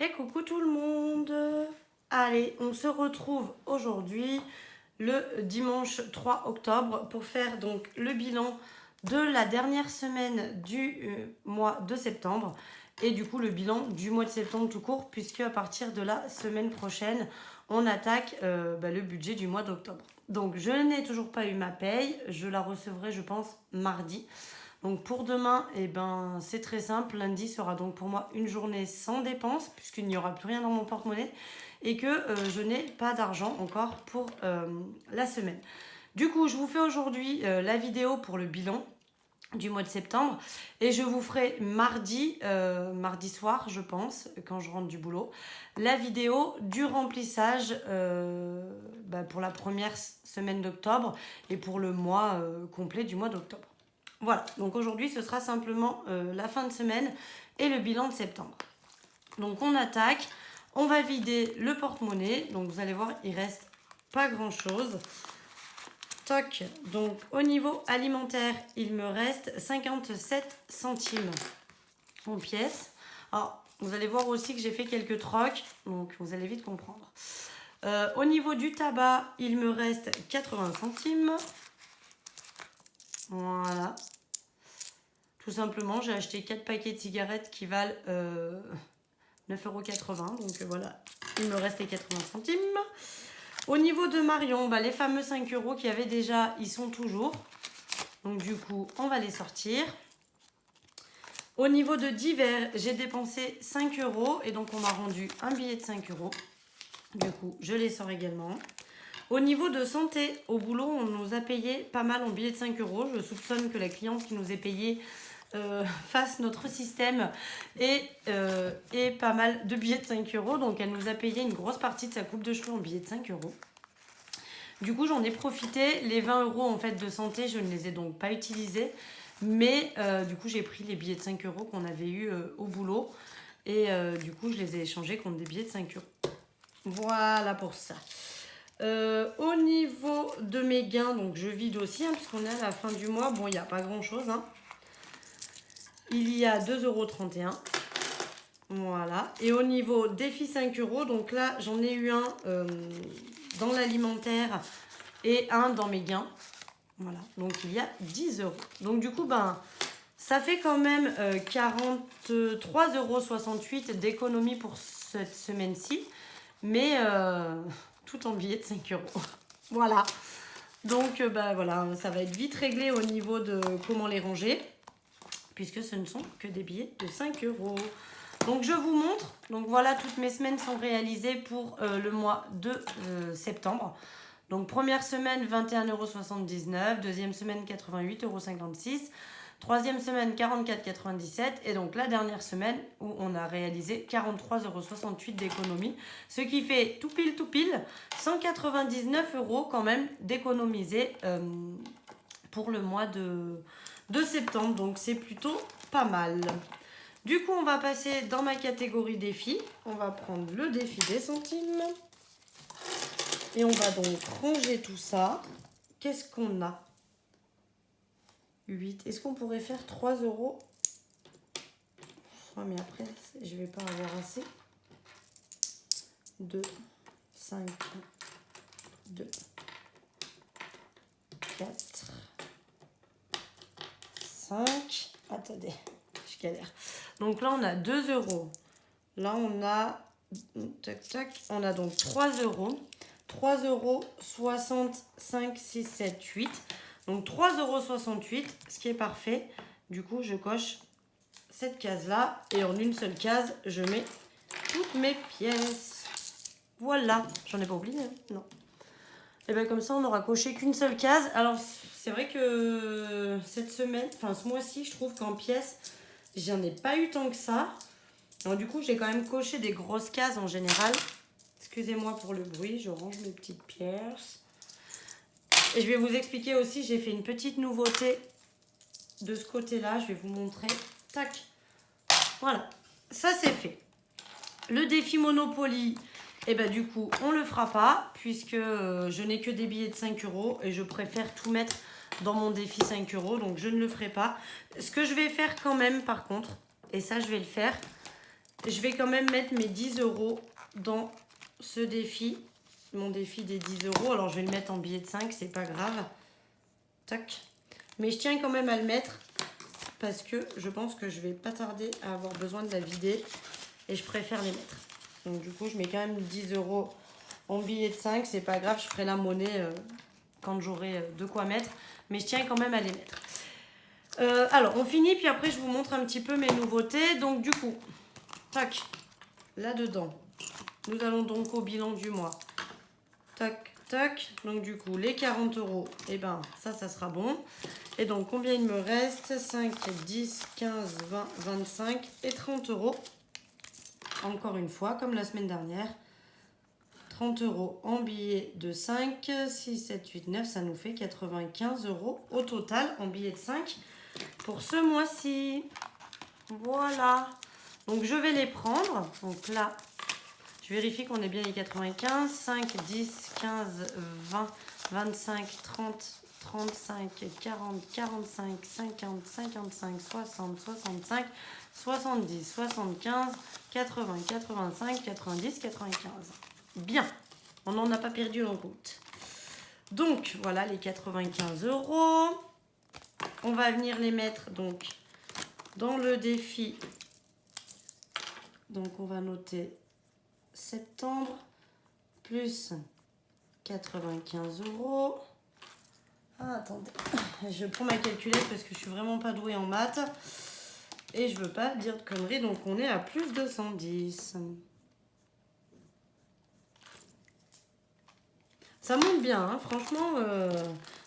Et coucou tout le monde. Allez, on se retrouve aujourd'hui le dimanche 3 octobre pour faire donc le bilan de la dernière semaine du mois de septembre et du coup le bilan du mois de septembre tout court, puisque à partir de la semaine prochaine on attaque le budget du mois d'octobre. Donc je n'ai toujours pas eu ma paye, je la recevrai je pense mardi. Donc pour demain, c'est très simple. Lundi sera donc pour moi une journée sans dépenses, puisqu'il n'y aura plus rien dans mon porte-monnaie et que je n'ai pas d'argent encore pour la semaine. Du coup, je vous fais aujourd'hui la vidéo pour le bilan du mois de septembre et je vous ferai mardi soir, je pense, quand je rentre du boulot, la vidéo du remplissage pour la première semaine d'octobre et pour le mois complet du mois d'octobre. Voilà, donc aujourd'hui ce sera simplement la fin de semaine et le bilan de septembre. Donc on attaque, on va vider le porte-monnaie, donc vous allez voir il reste pas grand chose. Toc, donc au niveau alimentaire il me reste 57 centimes en pièces. Alors vous allez voir aussi que j'ai fait quelques trocs, donc vous allez vite comprendre. Au niveau du tabac il me reste 80 centimes. Voilà. Tout simplement, j'ai acheté 4 paquets de cigarettes qui valent 9,80 €. Donc voilà, il me reste les 80 centimes. Au niveau de Marion, les fameux 5 € qu'il y avait déjà, ils sont toujours. Donc du coup, on va les sortir. Au niveau de divers, j'ai dépensé 5 € et donc on m'a rendu un billet de 5 €. Du coup, je les sors également. Au niveau de santé, au boulot, on nous a payé pas mal en billets de 5 €. Je soupçonne que la cliente qui nous est payée fasse notre système et pas mal de billets de 5 €. Donc elle nous a payé une grosse partie de sa coupe de cheveux en billets de 5 €. Du coup, j'en ai profité. Les 20 € en fait de santé, je ne les ai donc pas utilisés. Mais du coup, j'ai pris les billets de 5 € qu'on avait eu au boulot. Et du coup, je les ai échangés contre des billets de 5 €. Voilà pour ça. Au niveau de mes gains, donc je vide aussi, puisqu'on est à la fin du mois. Bon, il n'y a pas grand chose. Il y a 2,31 €. Voilà. Et au niveau défi 5 €, donc là, j'en ai eu un dans l'alimentaire et un dans mes gains. Voilà. Donc il y a 10 €. Donc du coup, ça fait quand même 43,68 € d'économie pour cette semaine-ci. Mais tout en billets de 5 €. Voilà. Donc voilà, ça va être vite réglé au niveau de comment les ranger, puisque ce ne sont que des billets de 5 €. Donc je vous montre. Donc voilà, toutes mes semaines sont réalisées pour le mois de septembre. Donc première semaine 21,79 €, deuxième semaine 88,56 €, troisième semaine 44,97 € et donc la dernière semaine où on a réalisé 43,68 € d'économie, ce qui fait tout pile 199 € quand même d'économiser pour le mois de septembre. Donc c'est plutôt pas mal. Du coup, on va passer dans ma catégorie défi. On va prendre le défi des centimes. Et on va donc ranger tout ça. Qu'est-ce qu'on a ? 8. Est-ce qu'on pourrait faire 3 €? Oh, mais après, je vais pas avoir assez. 2, 5, 2, 4, 5. Attendez, je galère. Donc là, on a 2 €. Là, on a... On a donc 3 €. 3,65 €, 6, 7, 8. Donc 3,68 €, ce qui est parfait. Du coup, je coche cette case-là. Et en une seule case, je mets toutes mes pièces. Voilà. J'en ai pas oublié, hein ? Non. Et bien comme ça, on n'aura coché qu'une seule case. Alors, c'est vrai que cette semaine, ce mois-ci, je trouve qu'en pièces, j'en ai pas eu tant que ça. Donc du coup, j'ai quand même coché des grosses cases en général. Excusez-moi pour le bruit, je range mes petites pièces. Et je vais vous expliquer aussi, j'ai fait une petite nouveauté de ce côté-là. Je vais vous montrer. Tac. Voilà. Ça, c'est fait. Le défi Monopoly, du coup, on le fera pas, puisque je n'ai que des billets de 5 € et je préfère tout mettre dans mon défi 5 €. Donc, je ne le ferai pas. Ce que je vais faire quand même, par contre, et ça, je vais le faire, je vais quand même mettre mes 10 € dans ce défi. Mon défi des 10 €. Alors, je vais le mettre en billet de 5, c'est pas grave. Tac. Mais je tiens quand même à le mettre parce que je pense que je vais pas tarder à avoir besoin de la vider et je préfère les mettre. Donc, du coup, je mets quand même 10 € en billet de 5. C'est pas grave, je ferai la monnaie quand j'aurai de quoi mettre. Mais je tiens quand même à les mettre. Alors, on finit, puis après, je vous montre un petit peu mes nouveautés. Donc, du coup, tac, là-dedans, nous allons donc au bilan du mois. Tac, tac. Donc, du coup, les 40 €, et ben, ça sera bon. Et donc, combien il me reste? 5, 10, 15, 20, 25 et 30 €. Encore une fois, comme la semaine dernière. 30 € en billets de 5, 6, 7, 8, 9, ça nous fait 95 € au total en billets de 5 pour ce mois-ci. Voilà. Donc, je vais les prendre. Donc là, je vérifie qu'on est bien les 95. 5, 10, 15, 20, 25, 30, 35, 40, 45, 50, 55, 60, 65, 70, 75, 80, 85, 90, 95. Bien, on n'en a pas perdu en route. Donc, voilà les 95 €. On va venir les mettre donc dans le défi. Donc, on va noter septembre plus 95 €. Ah, attendez, je prends ma calculette parce que je suis vraiment pas douée en maths. Et je veux pas dire de conneries, donc on est à plus de 110. Ça monte bien, hein, franchement,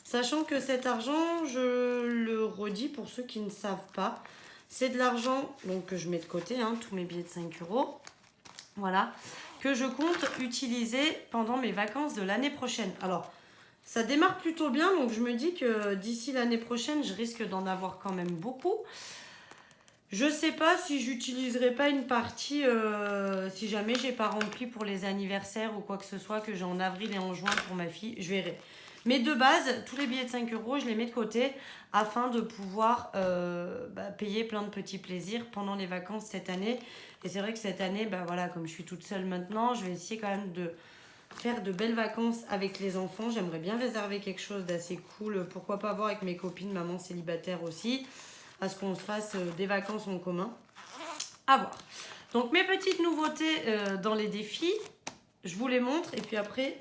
sachant que cet argent, je le redis pour ceux qui ne savent pas, c'est de l'argent donc, que je mets de côté, hein, tous mes billets de 5 €, voilà, que je compte utiliser pendant mes vacances de l'année prochaine. Alors, ça démarre plutôt bien, donc je me dis que d'ici l'année prochaine, je risque d'en avoir quand même beaucoup. Je sais pas si j'utiliserai pas une partie, si jamais j'ai pas rempli pour les anniversaires ou quoi que ce soit, que j'ai en avril et en juin pour ma fille, je verrai. Mais de base, tous les billets de 5 €, je les mets de côté afin de pouvoir payer plein de petits plaisirs pendant les vacances cette année. Et c'est vrai que cette année, voilà, comme je suis toute seule maintenant, je vais essayer quand même de faire de belles vacances avec les enfants. J'aimerais bien réserver quelque chose d'assez cool. Pourquoi pas voir avec mes copines, maman célibataire aussi, à ce qu'on se fasse des vacances en commun. À voir. Donc mes petites nouveautés dans les défis, je vous les montre. Et puis après,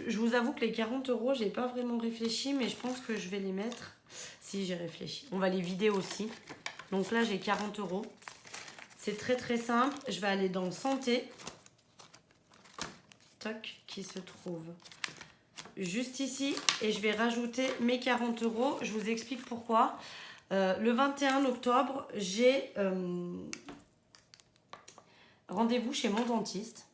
je vous avoue que les 40 €, j'ai pas vraiment réfléchi, mais je pense que je vais les mettre. Si, j'ai réfléchi. On va les vider aussi. Donc là, j'ai 40 €. C'est très très simple. Je vais aller dans santé. Toc, qui se trouve juste ici. Et je vais rajouter mes 40 €. Je vous explique pourquoi. Le 21 octobre, j'ai rendez-vous chez mon dentiste.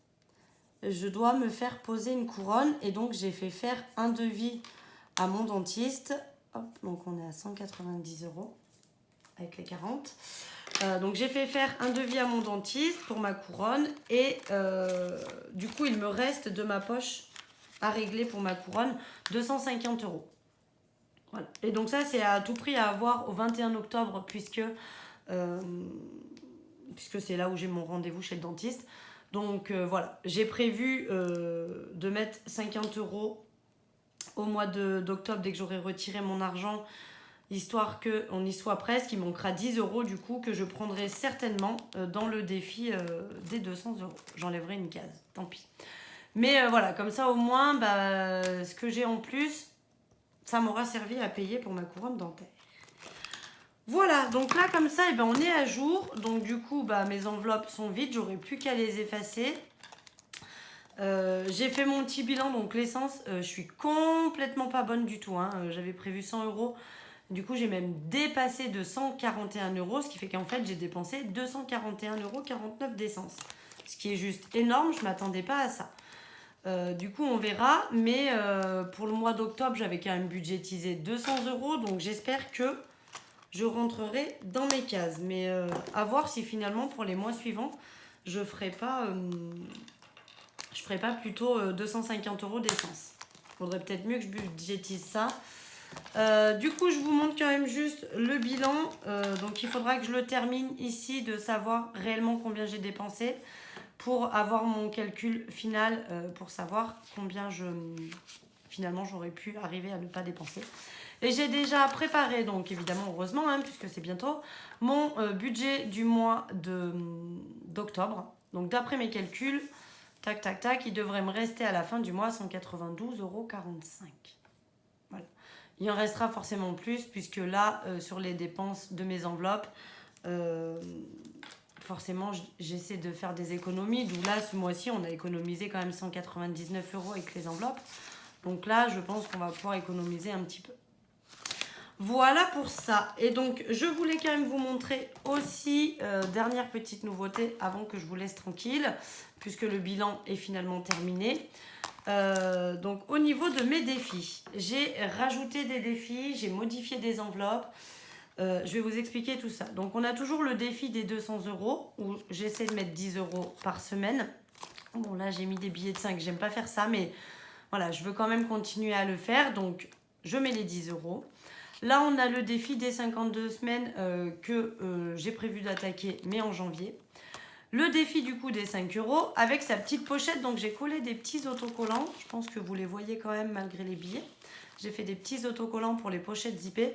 Je dois me faire poser une couronne et donc j'ai fait faire un devis à mon dentiste. Hop, donc on est à 190 € avec les 40. Donc j'ai fait faire un devis à mon dentiste pour ma couronne et du coup il me reste de ma poche à régler pour ma couronne 250 €. Voilà. Et donc ça c'est à tout prix à avoir au 21 octobre puisque c'est là où j'ai mon rendez-vous chez le dentiste. Donc voilà, j'ai prévu de mettre 50 € au mois d'octobre dès que j'aurai retiré mon argent, histoire qu'on y soit presque. Il manquera 10 € du coup que je prendrai certainement dans le défi des 200 €. J'enlèverai une case, tant pis. Mais voilà, comme ça au moins, ce que j'ai en plus, ça m'aura servi à payer pour ma couronne dentaire. Voilà, donc là comme ça, on est à jour. Donc du coup, mes enveloppes sont vides, j'aurai plus qu'à les effacer. J'ai fait mon petit bilan, donc l'essence, je suis complètement pas bonne du tout, hein. J'avais prévu 100 €. Du coup, j'ai même dépassé de 141 €, ce qui fait qu'en fait, j'ai dépensé 241,49 € d'essence. Ce qui est juste énorme, je ne m'attendais pas à ça. Du coup, on verra. Mais pour le mois d'octobre, j'avais quand même budgétisé 200 €. Donc, j'espère que je rentrerai dans mes cases. Mais à voir si finalement, pour les mois suivants, je ne ferai pas plutôt 250 € d'essence. Il faudrait peut-être mieux que je budgétise ça. Du coup, je vous montre quand même juste le bilan. Donc, il faudra que je le termine ici de savoir réellement combien j'ai dépensé pour avoir mon calcul final pour savoir combien finalement j'aurais pu arriver à ne pas dépenser. Et j'ai déjà préparé, donc évidemment, heureusement, hein, puisque c'est bientôt, mon budget du mois d'octobre. Donc d'après mes calculs, tac, tac, tac, il devrait me rester à la fin du mois 192,45 €. Voilà. Il en restera forcément plus, puisque là, sur les dépenses de mes enveloppes, forcément, j'essaie de faire des économies. D'où là, ce mois-ci, on a économisé quand même 199 € avec les enveloppes. Donc là, je pense qu'on va pouvoir économiser un petit peu. Voilà pour ça. Et donc, je voulais quand même vous montrer aussi, dernière petite nouveauté avant que je vous laisse tranquille, puisque le bilan est finalement terminé. Donc, au niveau de mes défis, j'ai rajouté des défis, j'ai modifié des enveloppes. Je vais vous expliquer tout ça. Donc, on a toujours le défi des 200 €, où j'essaie de mettre 10 € par semaine. Bon, là, j'ai mis des billets de 5, j'aime pas faire ça, mais voilà, je veux quand même continuer à le faire. Donc, je mets les 10 €. Là, on a le défi des 52 semaines que j'ai prévu d'attaquer, mais en janvier. Le défi du coup des 5 € avec sa petite pochette. Donc, j'ai collé des petits autocollants. Je pense que vous les voyez quand même malgré les billets. J'ai fait des petits autocollants pour les pochettes zippées.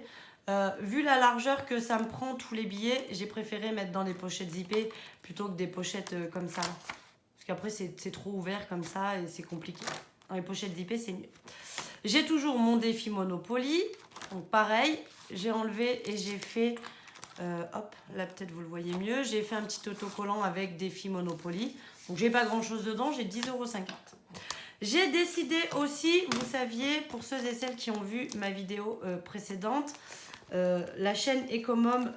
Vu la largeur que ça me prend tous les billets, j'ai préféré mettre dans des pochettes zippées plutôt que des pochettes comme ça. Parce qu'après, c'est trop ouvert comme ça et c'est compliqué. Dans les pochettes zippées, c'est mieux. J'ai toujours mon défi Monopoly. Donc pareil, j'ai enlevé et j'ai fait, hop, là peut-être vous le voyez mieux, j'ai fait un petit autocollant avec défi Monopoly. Donc j'ai pas grand chose dedans, j'ai 10,50 €. J'ai décidé aussi, vous saviez, pour ceux et celles qui ont vu ma vidéo précédente, la chaîne Ecomom,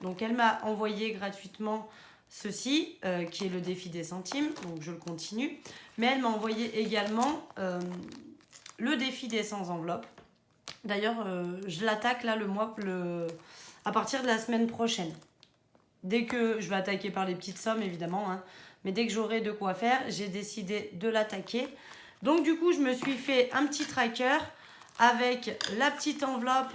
donc elle m'a envoyé gratuitement ceci, qui est le défi des centimes, donc je le continue. Mais elle m'a envoyé également le défi des 100 enveloppes. D'ailleurs, je l'attaque là à partir de la semaine prochaine. Dès que je vais attaquer par les petites sommes, évidemment, hein, mais dès que j'aurai de quoi faire, j'ai décidé de l'attaquer. Donc du coup, je me suis fait un petit tracker avec la petite enveloppe,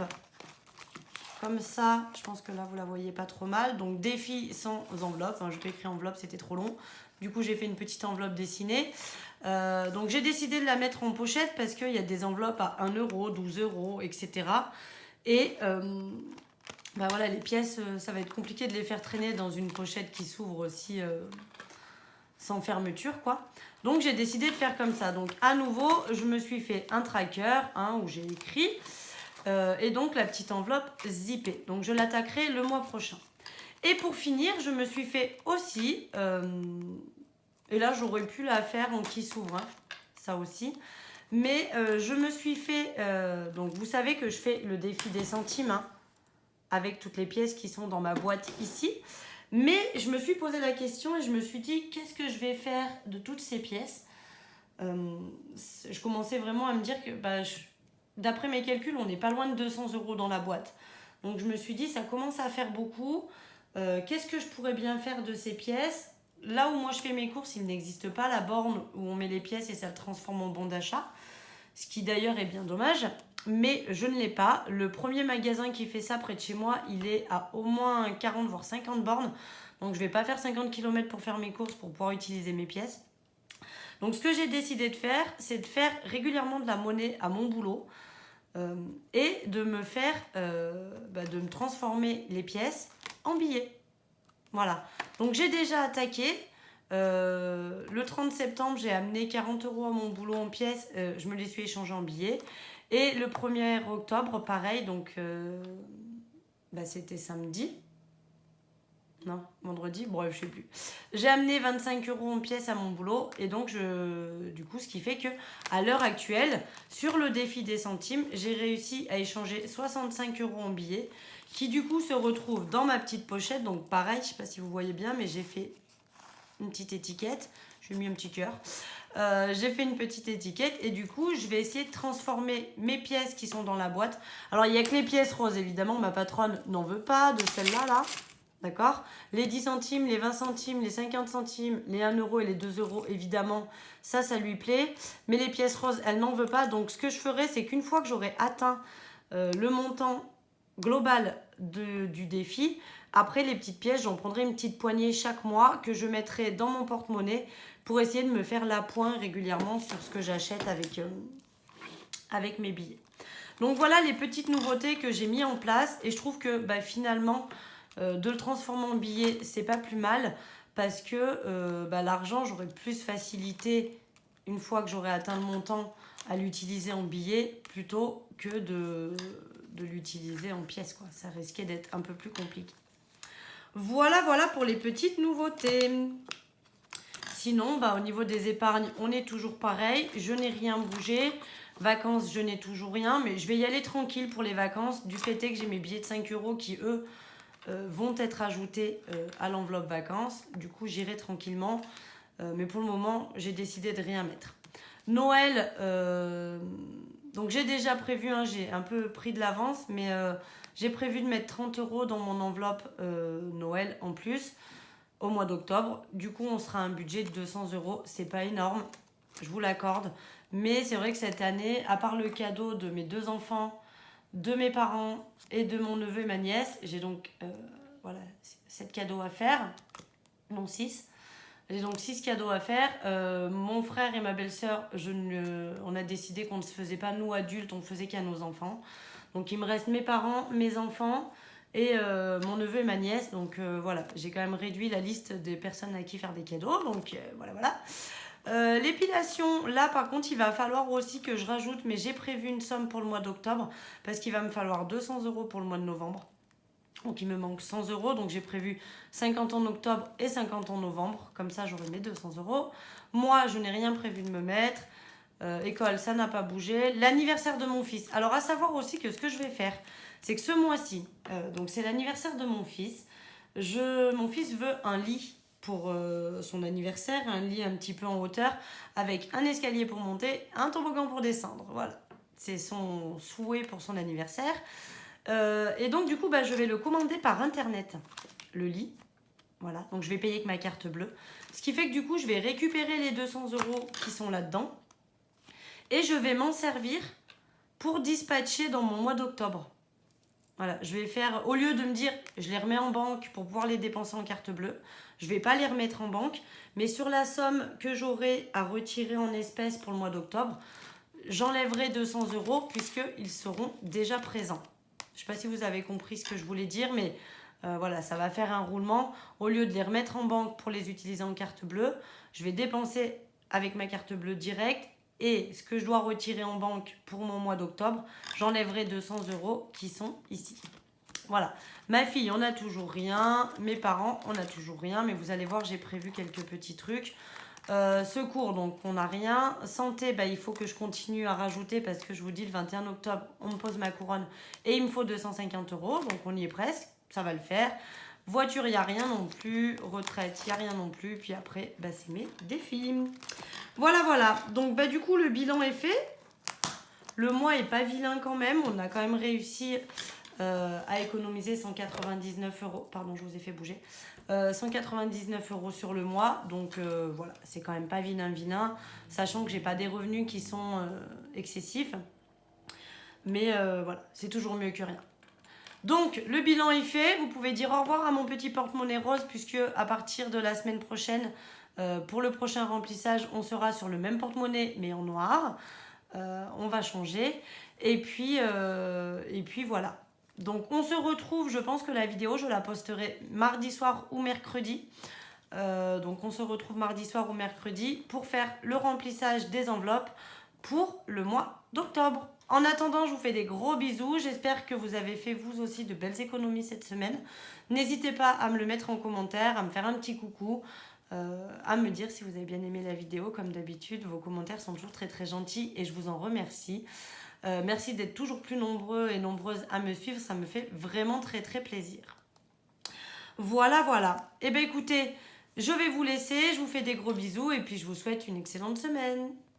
comme ça. Je pense que là, vous la voyez pas trop mal. Donc défi sans enveloppe. Enfin, je peux écrire enveloppe, c'était trop long. Du coup, j'ai fait une petite enveloppe dessinée. Donc j'ai décidé de la mettre en pochette parce qu'il y a des enveloppes à 1 €, 12 €, etc. Et bah voilà, les pièces, ça va être compliqué de les faire traîner dans une pochette qui s'ouvre aussi sans fermeture, quoi. Donc j'ai décidé de faire comme ça. Donc à nouveau, je me suis fait un tracker où j'ai écrit et donc la petite enveloppe zippée. Donc je l'attaquerai le mois prochain. Et pour finir, je me suis fait aussi... et là, j'aurais pu la faire en qui s'ouvre, hein, ça aussi. Mais je me suis fait... donc, vous savez que je fais le défi des centimes, hein, avec toutes les pièces qui sont dans ma boîte ici. Mais je me suis posé la question et je me suis dit, qu'est-ce que je vais faire de toutes ces pièces? Je commençais vraiment à me dire que, d'après mes calculs, on n'est pas loin de 200 € dans la boîte. Donc, je me suis dit, ça commence à faire beaucoup. Qu'est-ce que je pourrais bien faire de ces pièces? Là où moi je fais mes courses, il n'existe pas la borne où on met les pièces et ça le transforme en bon d'achat. Ce qui d'ailleurs est bien dommage. Mais je ne l'ai pas. Le premier magasin qui fait ça près de chez moi, il est à au moins 40 voire 50 bornes. Donc je ne vais pas faire 50 km pour faire mes courses pour pouvoir utiliser mes pièces. Donc ce que j'ai décidé de faire, c'est de faire régulièrement de la monnaie à mon boulot. Et de me faire, de me transformer les pièces en billets. Voilà. Donc j'ai déjà attaqué. Le 30 septembre, j'ai amené 40 € à mon boulot en pièces. Je me les suis échangés en billets. Et le 1er octobre, pareil. Donc c'était samedi. Non, vendredi, bref, je sais plus. J'ai amené 25 € en pièces à mon boulot. Et donc, du coup, ce qui fait que à l'heure actuelle, sur le défi des centimes, j'ai réussi à échanger 65 € en billets qui, du coup, se retrouvent dans ma petite pochette. Donc, pareil, je ne sais pas si vous voyez bien, mais j'ai fait une petite étiquette. J'ai mis un petit cœur. J'ai fait une petite étiquette et du coup, je vais essayer de transformer mes pièces qui sont dans la boîte. Alors, il n'y a que les pièces roses, évidemment. Ma patronne n'en veut pas de celle-là, là. D'accord? Les 10 centimes, les 20 centimes, les 50 centimes, les 1 € et les 2 €, évidemment, ça lui plaît. Mais les pièces roses, elle n'en veut pas. Donc, ce que je ferai, c'est qu'une fois que j'aurai atteint le montant global du défi. Après, les petites pièces, j'en prendrai une petite poignée chaque mois que je mettrai dans mon porte-monnaie pour essayer de me faire l'appoint régulièrement sur ce que j'achète avec mes billets. Donc voilà les petites nouveautés que j'ai mis en place et je trouve que finalement de le transformer en billet c'est pas plus mal parce que l'argent j'aurais plus facilité une fois que j'aurai atteint le montant à l'utiliser en billet plutôt que de l'utiliser en pièces quoi. Ça risquait d'être un peu plus compliqué. Voilà pour les petites nouveautés. Sinon, au niveau des épargnes, on est toujours pareil. Je n'ai rien bougé. Vacances, je n'ai toujours rien. Mais je vais y aller tranquille pour les vacances. Du fait est que j'ai mes billets de 5 € qui, eux, vont être ajoutés à l'enveloppe vacances. Du coup, j'irai tranquillement. Mais pour le moment, j'ai décidé de rien mettre. Noël, donc j'ai déjà prévu, j'ai un peu pris de l'avance. Mais j'ai prévu de mettre 30 € dans mon enveloppe Noël en plus. Au mois d'octobre. Du coup, on sera à un budget de 200 €. C'est pas énorme, je vous l'accorde. Mais c'est vrai que cette année, à part le cadeau de mes 2 enfants, de mes parents et de mon neveu et ma nièce, j'ai donc 7 cadeaux à faire. Non, 6. J'ai donc 6 cadeaux à faire. Mon frère et ma belle-sœur, on a décidé qu'on ne se faisait pas nous adultes, on ne faisait qu'à nos enfants. Donc il me reste mes parents, mes enfants et mon neveu et ma nièce. Donc voilà, j'ai quand même réduit la liste des personnes à qui faire des cadeaux. Donc voilà. L'épilation, là par contre, il va falloir aussi que je rajoute, mais j'ai prévu une somme pour le mois d'octobre parce qu'il va me falloir 200 € pour le mois de novembre. Donc il me manque 100 €, donc j'ai prévu 50 en octobre et 50 en novembre. Comme ça, j'aurai mes 200 €. Moi, je n'ai rien prévu de me mettre. École, ça n'a pas bougé. L'anniversaire de mon fils. Alors, à savoir aussi que ce que je vais faire, c'est que ce mois-ci, donc c'est l'anniversaire de mon fils. Mon fils veut un lit pour son anniversaire, un lit un petit peu en hauteur, avec un escalier pour monter, un toboggan pour descendre. Voilà, c'est son souhait pour son anniversaire. Et donc, du coup, je vais le commander par Internet, le lit. Voilà, donc je vais payer avec ma carte bleue. Ce qui fait que du coup, je vais récupérer les 200 € qui sont là-dedans. Et je vais m'en servir pour dispatcher dans mon mois d'octobre. Voilà, je vais faire, au lieu de me dire, je les remets en banque pour pouvoir les dépenser en carte bleue, je ne vais pas les remettre en banque, mais sur la somme que j'aurai à retirer en espèces pour le mois d'octobre, j'enlèverai 200 € puisqu'ils seront déjà présents. Je ne sais pas si vous avez compris ce que je voulais dire, mais voilà, ça va faire un roulement. Au lieu de les remettre en banque pour les utiliser en carte bleue, je vais dépenser avec ma carte bleue directe. Et ce que je dois retirer en banque pour mon mois d'octobre, j'enlèverai 200 € qui sont ici. Voilà. Ma fille, on n'a toujours rien. Mes parents, on n'a toujours rien. Mais vous allez voir, j'ai prévu quelques petits trucs. Secours, donc on n'a rien. Santé, il faut que je continue à rajouter parce que je vous dis, le 21 octobre, on me pose ma couronne et il me faut 250 €. Donc on y est presque. Ça va le faire. Voiture, il n'y a rien non plus. Retraite, il n'y a rien non plus. Puis après, c'est mes défis. Voilà. Donc, du coup, le bilan est fait. Le mois est pas vilain quand même. On a quand même réussi à économiser 199 €. Pardon, je vous ai fait bouger. 199 € sur le mois. Donc, voilà, c'est quand même pas vilain. Sachant que j'ai pas des revenus qui sont excessifs. Mais voilà, c'est toujours mieux que rien. Donc, le bilan est fait. Vous pouvez dire au revoir à mon petit porte-monnaie rose puisque à partir de la semaine prochaine, pour le prochain remplissage, on sera sur le même porte-monnaie mais en noir. On va changer. Et puis voilà. Donc, on se retrouve. Je pense que la vidéo, je la posterai mardi soir ou mercredi. Donc, on se retrouve mardi soir ou mercredi pour faire le remplissage des enveloppes pour le mois d'octobre. En attendant, je vous fais des gros bisous. J'espère que vous avez fait vous aussi de belles économies cette semaine. N'hésitez pas à me le mettre en commentaire, à me faire un petit coucou, à me dire si vous avez bien aimé la vidéo. Comme d'habitude, vos commentaires sont toujours très très gentils et je vous en remercie. Merci d'être toujours plus nombreux et nombreuses à me suivre. Ça me fait vraiment très très plaisir. Voilà. Eh bien écoutez, je vais vous laisser. Je vous fais des gros bisous et puis je vous souhaite une excellente semaine.